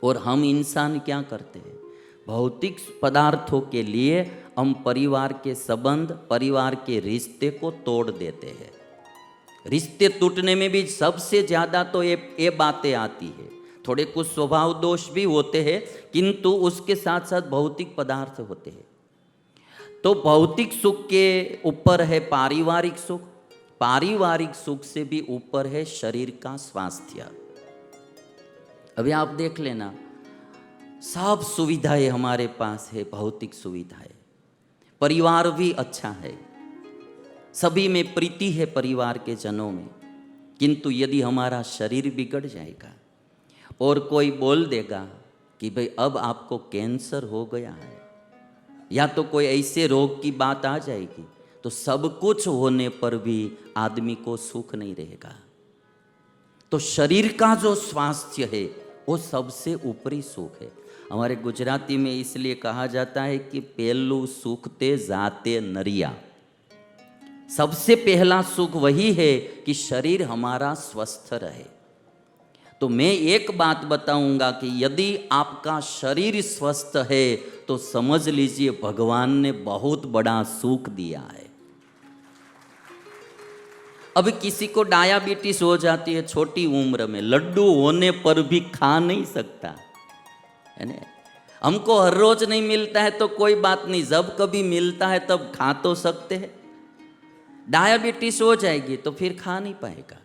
और हम इंसान क्या करते हैं, भौतिक पदार्थों के लिए हम परिवार के संबंध, परिवार के रिश्ते को तोड़ देते हैं। रिश्ते टूटने में भी सबसे ज़्यादा तो ये बातें आती है। थोड़े कुछ स्वभाव दोष भी होते हैं, किंतु उसके साथ साथ भौतिक पदार्थ होते हैं। तो भौतिक सुख के ऊपर है पारिवारिक सुख, पारिवारिक सुख से भी ऊपर है शरीर का स्वास्थ्य। अभी आप देख लेना, सब सुविधाएं हमारे पास है, भौतिक सुविधाएं, परिवार भी अच्छा है, सभी में प्रीति है परिवार के जनों में, किंतु यदि हमारा शरीर बिगड़ जाएगा और कोई बोल देगा कि भाई अब आपको कैंसर हो गया है, या तो कोई ऐसे रोग की बात आ जाएगी, तो सब कुछ होने पर भी आदमी को सुख नहीं रहेगा। तो शरीर का जो स्वास्थ्य है वो सबसे ऊपरी सुख है। हमारे गुजराती में इसलिए कहा जाता है कि पहलू सुख ते जाते नरिया। सबसे पहला सुख वही है कि शरीर हमारा स्वस्थ रहे। तो मैं एक बात बताऊंगा कि यदि आपका शरीर स्वस्थ है तो समझ लीजिए भगवान ने बहुत बड़ा सुख दिया है। अब किसी को डायबिटीज हो जाती है छोटी उम्र में, लड्डू होने पर भी खा नहीं सकता है ना। हमको हर रोज नहीं मिलता है तो कोई बात नहीं, जब कभी मिलता है तब खा तो सकते हैं। डायबिटीज हो जाएगी तो फिर खा नहीं पाएगा।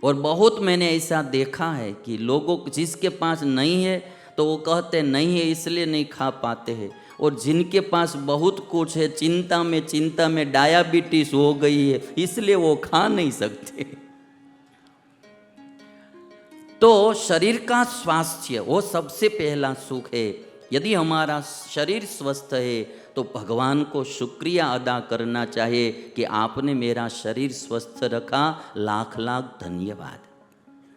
और बहुत मैंने ऐसा देखा है कि लोगों जिसके पास नहीं है तो वो कहते नहीं है इसलिए नहीं खा पाते हैं, और जिनके पास बहुत कुछ है चिंता में डायबिटीज हो गई है इसलिए वो खा नहीं सकते। तो शरीर का स्वास्थ्य वो सबसे पहला सुख है। यदि हमारा शरीर स्वस्थ है तो भगवान को शुक्रिया अदा करना चाहिए कि आपने मेरा शरीर स्वस्थ रखा, लाख लाख धन्यवाद।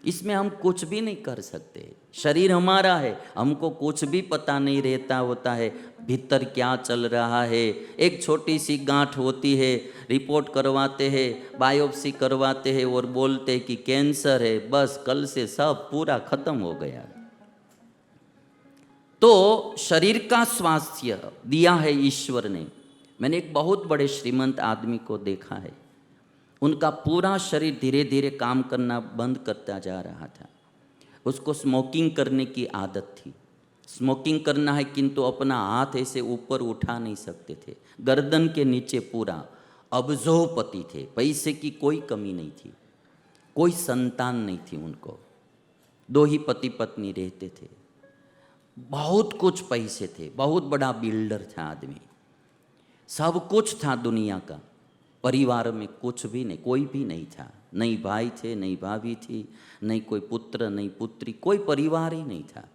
इसमें हम कुछ भी नहीं कर सकते, शरीर हमारा है, हमको कुछ भी पता नहीं रहता होता है भीतर क्या चल रहा है। एक छोटी सी गांठ होती है, रिपोर्ट करवाते हैं, बायोप्सी करवाते हैं और बोलते हैं कि कैंसर है, बस कल से सब पूरा खत्म हो गया। तो शरीर का स्वास्थ्य दिया है ईश्वर ने। मैंने एक बहुत बड़े श्रीमंत आदमी को देखा है, उनका पूरा शरीर धीरे धीरे काम करना बंद करता जा रहा था। उसको स्मोकिंग करने की आदत थी, स्मोकिंग करना है किंतु अपना हाथ ऐसे ऊपर उठा नहीं सकते थे, गर्दन के नीचे पूरा अब्जोपति थे, पैसे की कोई कमी नहीं थी, कोई संतान नहीं थी उनको, 2 ही पति पत्नी रहते थे, बहुत कुछ पैसे थे, बहुत बड़ा बिल्डर था आदमी, सब कुछ था दुनिया का। परिवार में कुछ भी नहीं, कोई भी नहीं था, नहीं भाई थे, नहीं भाभी थी, नहीं कोई पुत्र, नहीं पुत्री, कोई परिवार ही नहीं था।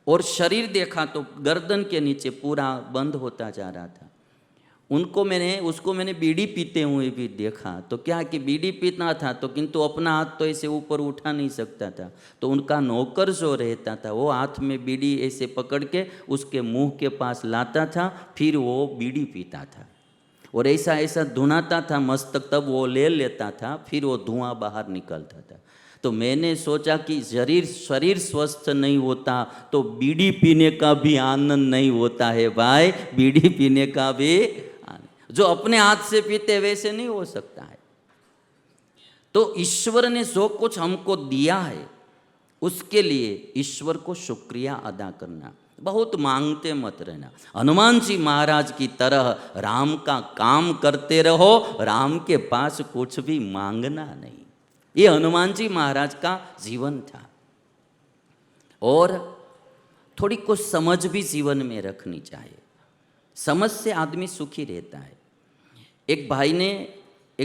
और शरीर देखा तो गर्दन के नीचे पूरा बंद होता जा रहा था। उसको मैंने बीड़ी पीते हुए भी देखा, तो क्या कि बीड़ी पीना था तो किंतु अपना हाथ तो ऐसे ऊपर उठा नहीं सकता था, तो उनका नौकर जो रहता था वो हाथ में बीड़ी ऐसे पकड़ के उसके मुंह के पास लाता था, फिर वो बीड़ी पीता था और ऐसा ऐसा धुनाता था मस्तक, तब वो ले लेता था, फिर वो धुआं बाहर निकलता था। तो मैंने सोचा कि शरीर स्वस्थ नहीं होता तो बीड़ी पीने का भी आनंद नहीं होता है भाई, बीड़ी पीने का भी जो अपने हाथ से पीते वैसे नहीं हो सकता है। तो ईश्वर ने जो कुछ हमको दिया है उसके लिए ईश्वर को शुक्रिया अदा करना, बहुत मांगते मत रहना। हनुमान जी महाराज की तरह राम का काम करते रहो, राम के पास कुछ भी मांगना नहीं। ये हनुमान जी महाराज का जीवन था। और थोड़ी कुछ समझ भी जीवन में रखनी चाहिए, समझ से आदमी सुखी रहता है। एक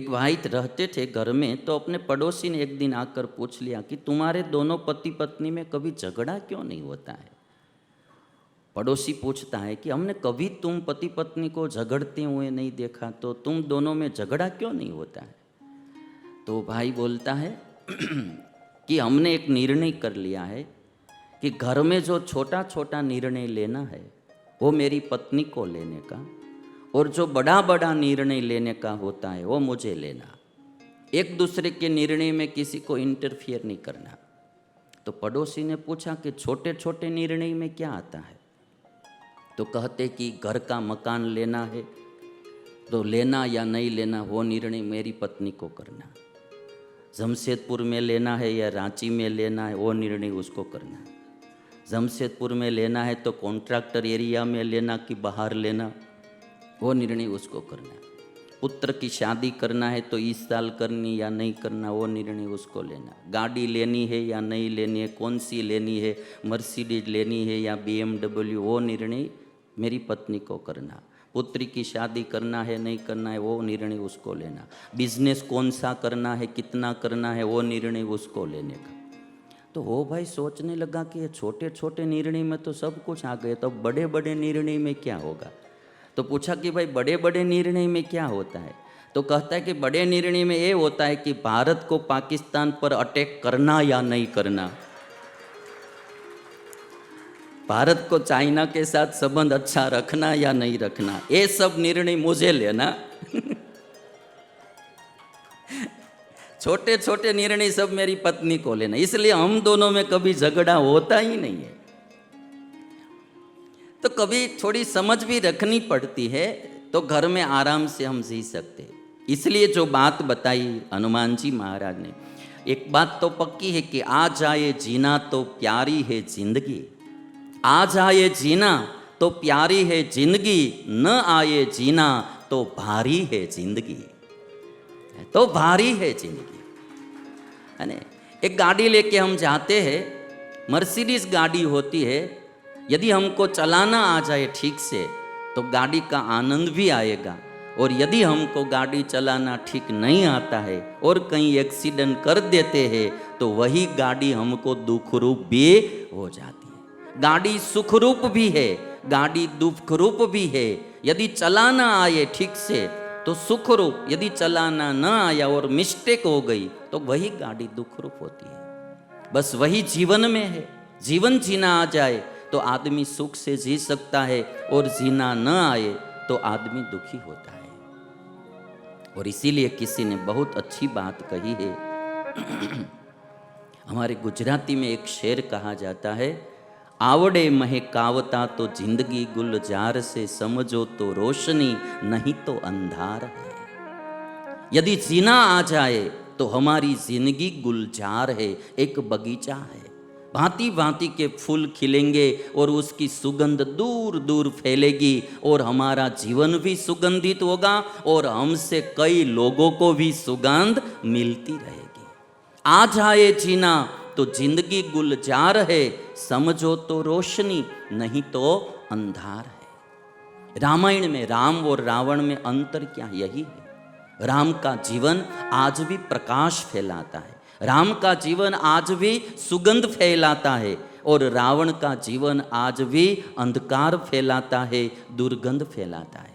भाई रहते थे घर में, तो अपने पड़ोसी ने एक दिन आकर पूछ लिया कि तुम्हारे दोनों पति पत्नी में कभी झगड़ा क्यों नहीं होता है। पड़ोसी पूछता है कि हमने कभी तुम पति पत्नी को झगड़ते हुए नहीं देखा, तो तुम दोनों में झगड़ा क्यों नहीं होता है। तो भाई बोलता है कि हमने एक निर्णय कर लिया है कि घर में जो छोटा छोटा निर्णय लेना है वो मेरी पत्नी को लेने का, और जो बड़ा बड़ा निर्णय लेने का होता है वो मुझे लेना। एक दूसरे के निर्णय में किसी को इंटरफियर नहीं करना। तो पड़ोसी ने पूछा कि छोटे छोटे निर्णय में क्या आता है? तो कहते कि घर का मकान लेना है तो लेना या नहीं लेना वो निर्णय मेरी पत्नी को करना, जमशेदपुर में लेना है या रांची में लेना है वो निर्णय उसको करना, जमशेदपुर में लेना है तो कॉन्ट्रैक्टर एरिया में लेना कि बाहर लेना वो निर्णय उसको करना, पुत्र की शादी करना है तो इस साल करनी या नहीं करना वो निर्णय उसको लेना, गाड़ी लेनी है या नहीं लेनी है, कौन सी लेनी है, मर्सिडीज लेनी है या BMW वो निर्णय मेरी पत्नी को करना, पुत्री की शादी करना है नहीं करना है वो निर्णय उसको लेना, बिजनेस कौन सा करना है कितना करना है वो निर्णय उसको लेने का। तो वो भाई सोचने लगा कि ये छोटे छोटे निर्णय में तो सब कुछ आ गए, तो बड़े बड़े निर्णय में क्या होगा? तो पूछा कि भाई बड़े बड़े निर्णय में क्या होता है? तो कहता है कि बड़े निर्णय में ये होता है कि भारत को पाकिस्तान पर अटैक करना या नहीं करना, भारत को चाइना के साथ संबंध अच्छा रखना या नहीं रखना, ये सब निर्णय मुझे लेना। छोटे छोटे निर्णय सब मेरी पत्नी को लेना, इसलिए हम दोनों में कभी झगड़ा होता ही नहीं है। तो कभी थोड़ी समझ भी रखनी पड़ती है तो घर में आराम से हम जी सकते हैं। इसलिए जो बात बताई हनुमान जी महाराज ने, एक बात तो पक्की है कि आ जाए जीना तो प्यारी है जिंदगी, आ जाए जीना तो प्यारी है जिंदगी, न आए जीना तो भारी है जिंदगी, तो भारी है जिंदगी, है ना। एक गाड़ी लेके हम जाते हैं, मर्सिडीज गाड़ी होती है, यदि हमको चलाना आ जाए ठीक से तो गाड़ी का आनंद भी आएगा, और यदि हमको गाड़ी चलाना ठीक नहीं आता है और कहीं एक्सीडेंट कर देते हैं तो वही गाड़ी हमको दुखरूप भी हो जाती है। गाड़ी सुखरूप भी है, गाड़ी दुखरूप भी है। यदि चलाना आए ठीक से तो सुखरूप, यदि चलाना न आया और मिस्टेक हो गई तो वही गाड़ी दुखरूप होती है। बस वही जीवन में है। जीवन जीना आ जाए तो आदमी सुख से जी सकता है, और जीना न आए तो आदमी दुखी होता है। और इसीलिए किसी ने बहुत अच्छी बात कही है। हमारे गुजराती में एक शेर कहा जाता है, आवड़े महे कावता तो जिंदगी गुलजार से, समझो तो रोशनी नहीं तो अंधार है। यदि जीना आ जाए तो हमारी जिंदगी गुलजार है, एक बगीचा है, भांति भांति के फूल खिलेंगे और उसकी सुगंध दूर दूर फैलेगी, और हमारा जीवन भी सुगंधित होगा और हमसे कई लोगों को भी सुगंध मिलती रहेगी। आ जाए जीना तो जिंदगी गुलजार है, समझो तो रोशनी नहीं तो अंधार है। रामायण में राम और रावण में अंतर क्या? यही है। राम का जीवन आज भी प्रकाश फैलाता है, राम का जीवन आज भी सुगंध फैलाता है, और रावण का जीवन आज भी अंधकार फैलाता है, दुर्गंध फैलाता है।